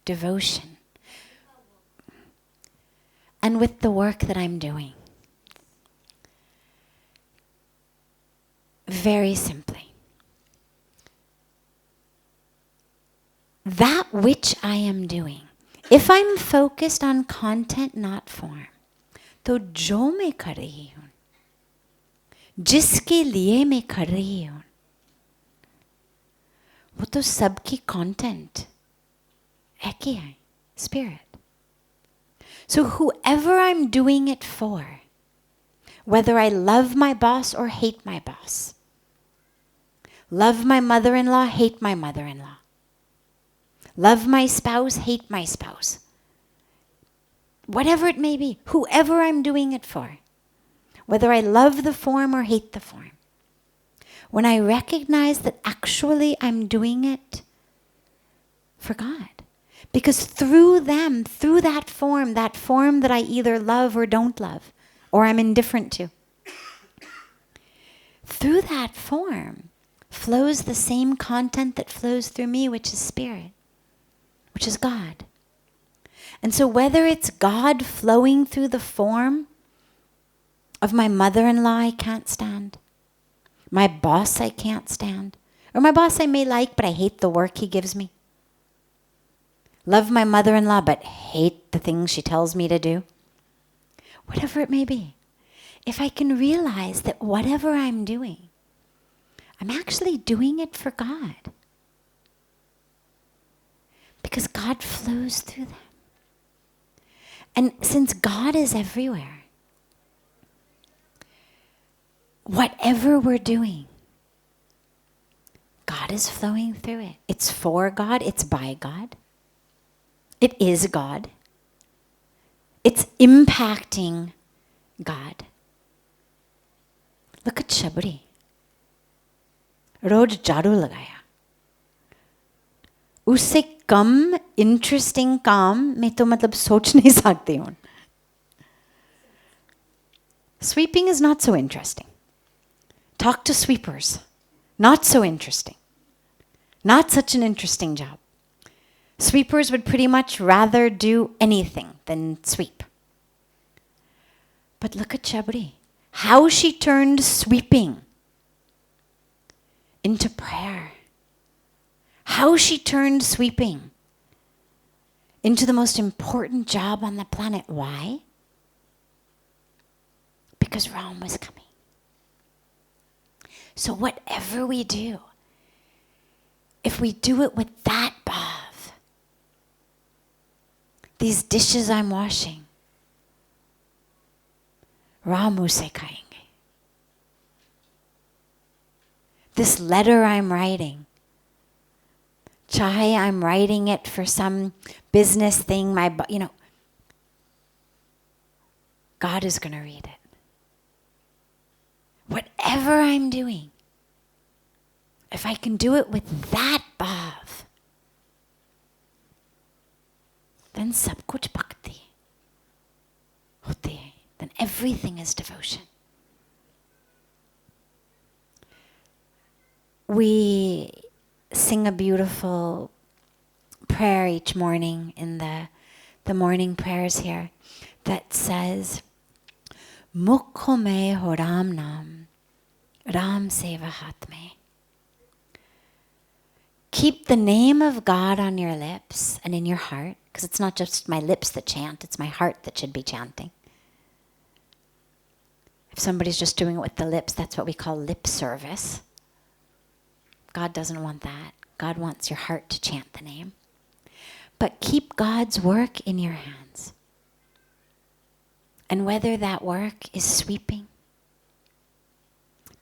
devotion. And with the work that I'm doing. Very simply. That which I am doing. If I'm focused on content, not form, तो जो मैं कर रही हूँ, जिसके लिए मैं कर रही हूँ, वो तो सबकी content एक ही है, spirit. So whoever I'm doing it for, whether I love my boss or hate my boss, love my mother-in-law, hate my mother-in-law, love my spouse, hate my spouse, whatever it may be, whoever I'm doing it for, whether I love the form or hate the form, when I recognize that actually I'm doing it for God. Because through them, through that form that I either love or don't love, or I'm indifferent to, through that form flows the same content that flows through me, which is spirit, which is God. And so whether it's God flowing through the form of my mother-in-law I can't stand, my boss I can't stand, or my boss I may like but I hate the work he gives me, love my mother-in-law but hate the things she tells me to do, whatever it may be, if I can realize that whatever I'm doing, I'm actually doing it for God. Because God flows through them. And since God is everywhere, whatever we're doing, God is flowing through it. It's for God, it's by God. It is God. It's impacting God. Look at Shabri. रोज झाड़ू लगाया. उससे कम interesting काम मैं तो मतलब सोच नहीं सकती हूँ. Sweeping is not so interesting. Talk to sweepers. Not so interesting. Not such an interesting job. Sweepers would pretty much rather do anything than sweep. But look at Shabri. How she turned sweeping into prayer. How she turned sweeping into the most important job on the planet. Why? Because Ram was coming. So whatever we do, if we do it with that bhav, these dishes I'm washing, Ramu se khayenge. This letter I'm writing, chahe I'm writing it for some business thing, God is going to read it. Whatever I'm doing, if I can do it with that bhav, then sab kuch bhakti hoti hai. Then everything is devotion. We sing a beautiful prayer each morning in the morning prayers here that says, Mukho mein ho Ram naam, Ram seva hath mein. Keep the name of God on your lips and in your heart, because it's not just my lips that chant, it's my heart that should be chanting. If somebody's just doing it with the lips, that's what we call lip service. God doesn't want that. God wants your heart to chant the name. But keep God's work in your hands. And whether that work is sweeping,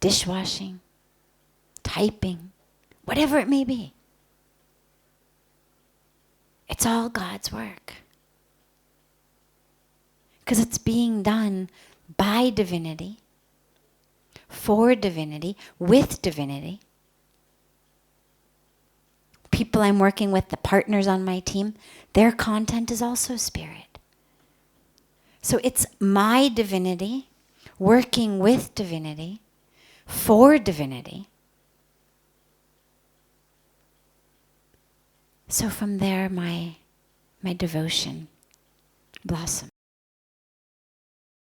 dishwashing, typing, whatever it may be, it's all God's work. Because it's being done by divinity, for divinity, with divinity. People I'm working with, the partners on my team, their content is also spirit. So it's my divinity working with divinity, for divinity. So from there, my my devotion blossom.